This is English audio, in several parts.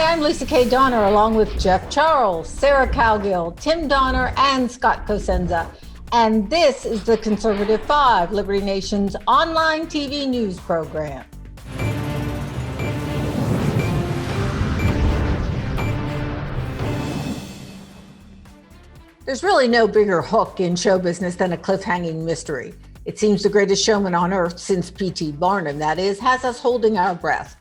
Hi, I'm Lisa K. Donner, along with Jeff Charles, Sarah Cowgill, Tim Donner, and Scott Cosenza. And this is the Conservative 5, Liberty Nation's online TV news program. There's really no bigger hook in show business than a cliffhanging mystery. It seems the greatest showman on earth, since P.T. Barnum, that is, has us holding our breath.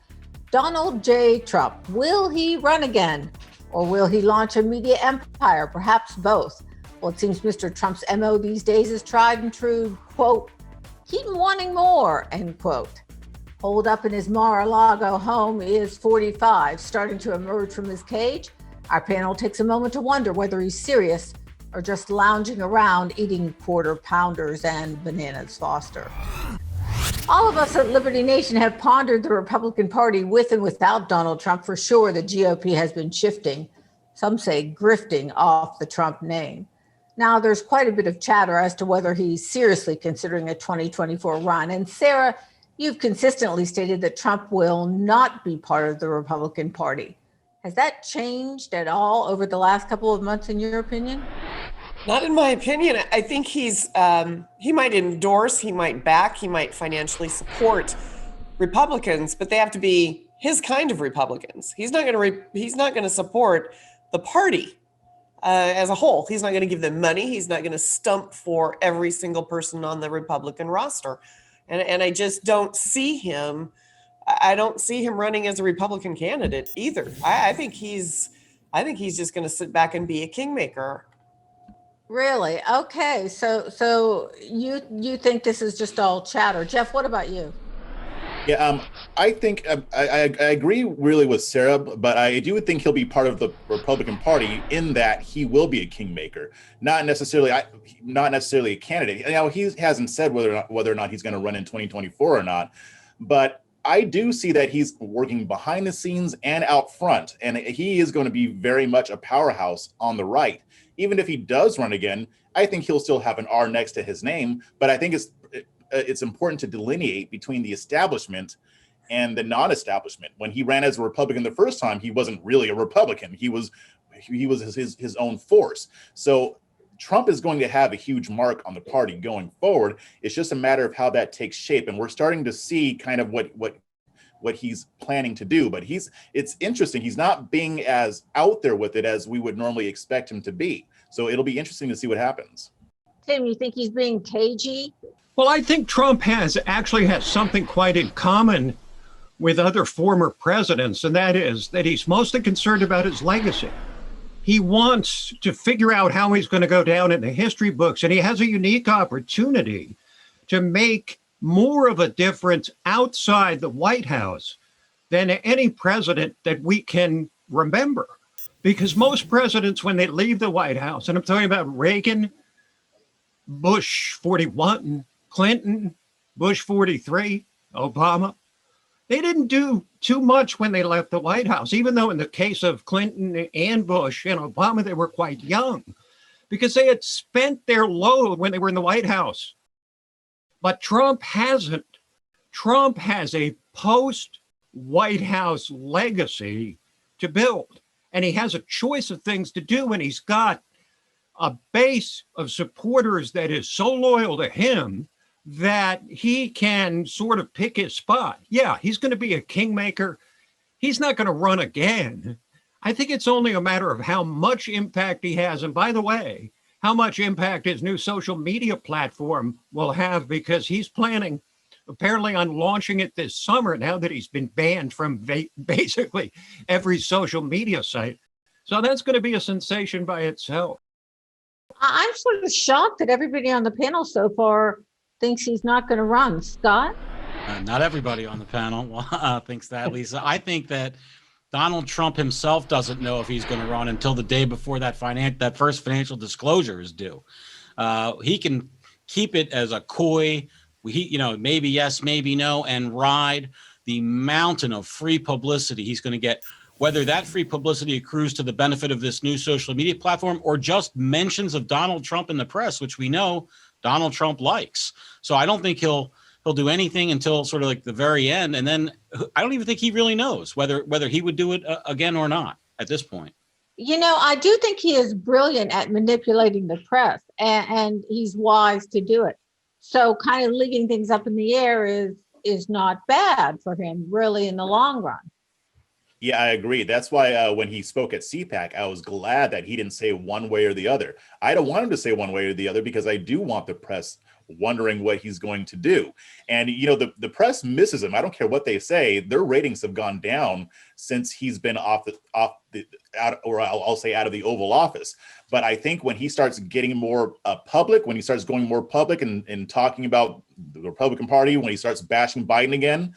Donald J. Trump, will he run again? Or will he launch a media empire? Perhaps both. Well, it seems Mr. Trump's MO these days is tried and true, quote, keep wanting more, end quote. Holed up in his Mar-a-Lago home is 45, starting to emerge from his cage. Our panel takes a moment to wonder whether he's serious or just lounging around eating quarter pounders and bananas Foster. All of us at Liberty Nation have pondered the Republican Party with and without Donald Trump. For sure, the GOP has been shifting, some say grifting, off the Trump name. Now, there's quite a bit of chatter as to whether he's seriously considering a 2024 run. And Sarah, you've consistently stated that Trump will not be part of the Republican Party. Has that changed at all over the last couple of months, in your opinion? Not in my opinion. I think he might endorse, he might back, he might financially support Republicans, but they have to be his kind of Republicans. He's not going to support the party as a whole. He's not going to give them money. He's not going to stump for every single person on the Republican roster. And I just don't see him. I don't see him running as a Republican candidate either. I think he's just going to sit back and be a kingmaker. Really? Okay. So you think this is just all chatter. Jeff, what about you? Yeah, I think I agree really with Sarah, but I do think he'll be part of the Republican Party in that he will be a kingmaker, not necessarily a candidate. Now, he hasn't said whether or not he's going to run in 2024 or not, but I do see that he's working behind the scenes and out front, and he is going to be very much a powerhouse on the right. Even if he does run again, I think he'll still have an R next to his name, but I think it's important to delineate between the establishment and the non-establishment. When he ran as a Republican the first time, he wasn't really a Republican. He was his own force. So Trump is going to have a huge mark on the party going forward. It's just a matter of how that takes shape. And we're starting to see kind of what he's planning to do. But it's interesting. He's not being as out there with it as we would normally expect him to be. So it'll be interesting to see what happens. Tim, you think he's being cagey? Well, I think Trump actually has something quite in common with other former presidents, and that is that he's mostly concerned about his legacy. He wants to figure out how he's going to go down in the history books, and he has a unique opportunity to make more of a difference outside the White House than any president that we can remember. Because most presidents, when they leave the White House, and I'm talking about Reagan, Bush 41, Clinton, Bush 43, Obama, they didn't do too much when they left the White House, even though in the case of Clinton and Bush and Obama, they were quite young because they had spent their load when they were in the White House. But Trump hasn't. Trump has a post-White House legacy to build, and he has a choice of things to do, and he's got a base of supporters that is so loyal to him that he can sort of pick his spot. Yeah, he's going to be a kingmaker. He's not going to run again. I think it's only a matter of how much impact he has. And by the way, how much impact his new social media platform will have, because he's planning apparently on launching it this summer now that he's been banned from basically every social media site. So that's going to be a sensation by itself. I'm sort of shocked that everybody on the panel so far thinks he's not going to run. Scott? Not everybody on the panel thinks that, Lisa. I think that Donald Trump himself doesn't know if he's going to run until the day before that first financial disclosure is due. He can keep it as a coy, maybe yes, maybe no, and ride the mountain of free publicity he's going to get, whether that free publicity accrues to the benefit of this new social media platform or just mentions of Donald Trump in the press, which we know Donald Trump likes. So I don't think he'll He'll do anything until sort of like the very end, and then I don't even think he really knows whether he would do it again or not at this point. I do think he is brilliant at manipulating the press, and he's wise to do it. So kind of leaving things up in the air is not bad for him, really, in the long run. Yeah, I agree. That's why when he spoke at CPAC, I was glad that he didn't say one way or the other. I don't want him to say one way or the other because I do want the press wondering what he's going to do. And, the press misses him. I don't care what they say. Their ratings have gone down since he's been out of the Oval Office. But I think when he starts getting more public, when he starts going more public and talking about the Republican Party, when he starts bashing Biden again,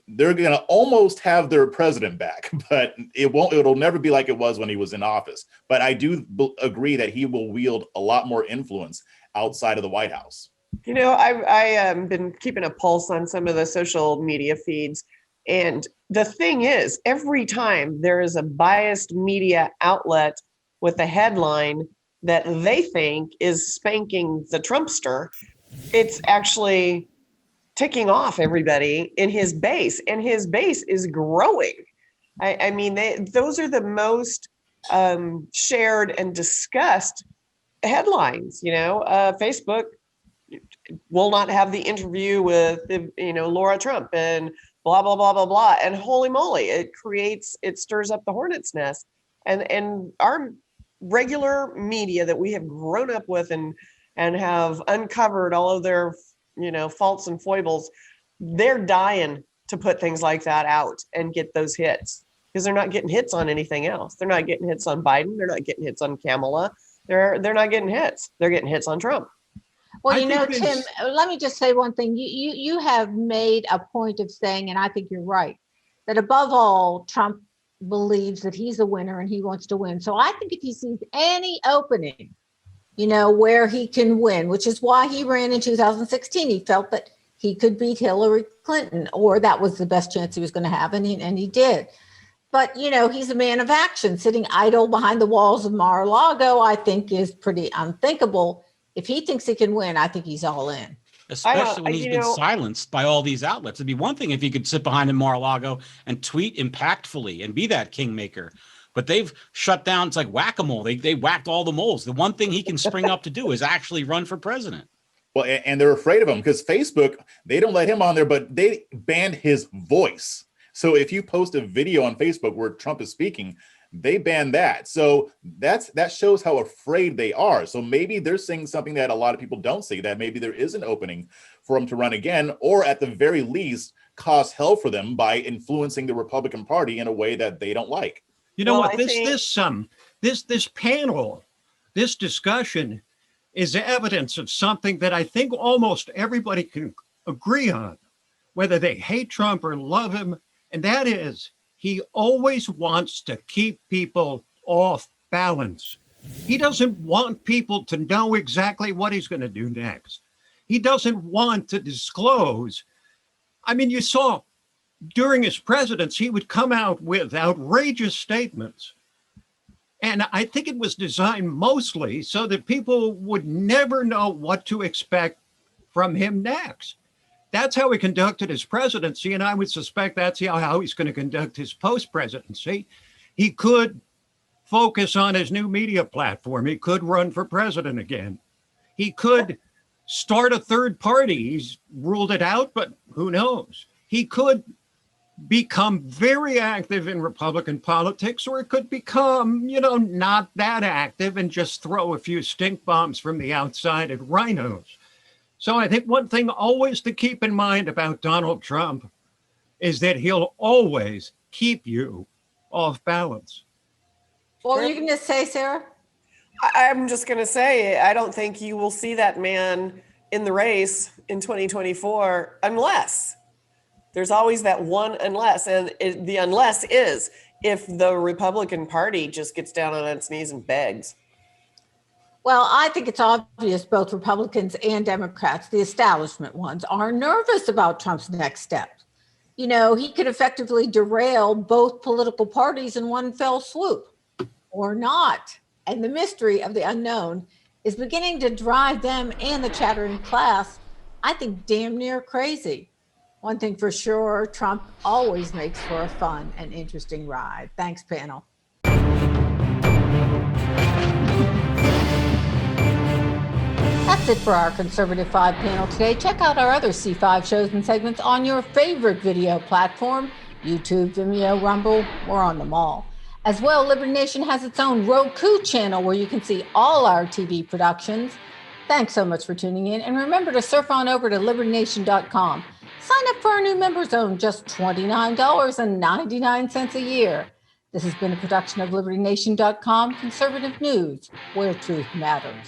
they're going to almost have their president back, but it'll never be like it was when he was in office. But I do agree that he will wield a lot more influence outside of the White House. I've been keeping a pulse on some of the social media feeds. And the thing is, every time there is a biased media outlet with a headline that they think is spanking the Trumpster, it's actually ticking off everybody in his base, and his base is growing. I mean, those are the most shared and discussed headlines. Facebook will not have the interview with Laura Trump and blah blah blah blah blah, and holy moly, it stirs up the hornet's nest. And our regular media that we have grown up with and have uncovered all of their faults and foibles, they're dying to put things like that out and get those hits, because they're not getting hits on anything else. They're not getting hits on Biden. They're not getting hits on Kamala. They're not getting hits. They're getting hits on Trump. Well, Tim, let me just say one thing. You have made a point of saying, and I think you're right, that above all, Trump believes that he's a winner and he wants to win. So I think if he sees any opening, where he can win, which is why he ran in 2016, he felt that he could beat Hillary Clinton, or that was the best chance he was going to have, and he did. But, he's a man of action. Sitting idle behind the walls of Mar-a-Lago, I think, is pretty unthinkable. If he thinks he can win, I think he's all in. Especially when he's been silenced by all these outlets. It'd be one thing if he could sit behind in Mar-a-Lago and tweet impactfully and be that kingmaker. But they've shut down. It's like whack-a-mole. They whacked all the moles. The one thing he can spring up to do is actually run for president. Well, and they're afraid of him because Facebook, they don't let him on there, but they banned his voice. So if you post a video on Facebook where Trump is speaking, they ban that. So that shows how afraid they are. So maybe they're seeing something that a lot of people don't see, that maybe there is an opening for him to run again, or at the very least cause hell for them by influencing the Republican Party in a way that they don't like. This panel, this discussion is evidence of something that I think almost everybody can agree on, whether they hate Trump or love him, and that is he always wants to keep people off balance. He doesn't want people to know exactly what he's going to do next. He doesn't want to disclose. I mean, you saw during his presidency, he would come out with outrageous statements. And I think it was designed mostly so that people would never know what to expect from him next. That's how he conducted his presidency, and I would suspect that's how he's going to conduct his post-presidency. He could focus on his new media platform. He could run for president again. He could start a third party. He's ruled it out, but who knows? He could become very active in Republican politics, or it could become, not that active and just throw a few stink bombs from the outside at rhinos. So I think one thing always to keep in mind about Donald Trump is that he'll always keep you off balance. What were you going to say, Sarah? I'm just going to say, I don't think you will see that man in the race in 2024 unless there's always that one unless. And the unless is if the Republican Party just gets down on its knees and begs. Well, I think it's obvious both Republicans and Democrats, the establishment ones, are nervous about Trump's next steps. He could effectively derail both political parties in one fell swoop, or not. And the mystery of the unknown is beginning to drive them and the chattering class I think damn near crazy. One thing for sure, Trump always makes for a fun and interesting ride. Thanks, panel. That's it for our Conservative 5 panel today. Check out our other C5 shows and segments on your favorite video platform, YouTube, Vimeo, Rumble, we're on them all. As well, Liberty Nation has its own Roku channel where you can see all our TV productions. Thanks so much for tuning in. And remember to surf on over to libertynation.com. Sign up for our new member zone, just $29.99 a year. This has been a production of libertynation.com, conservative news, where truth matters.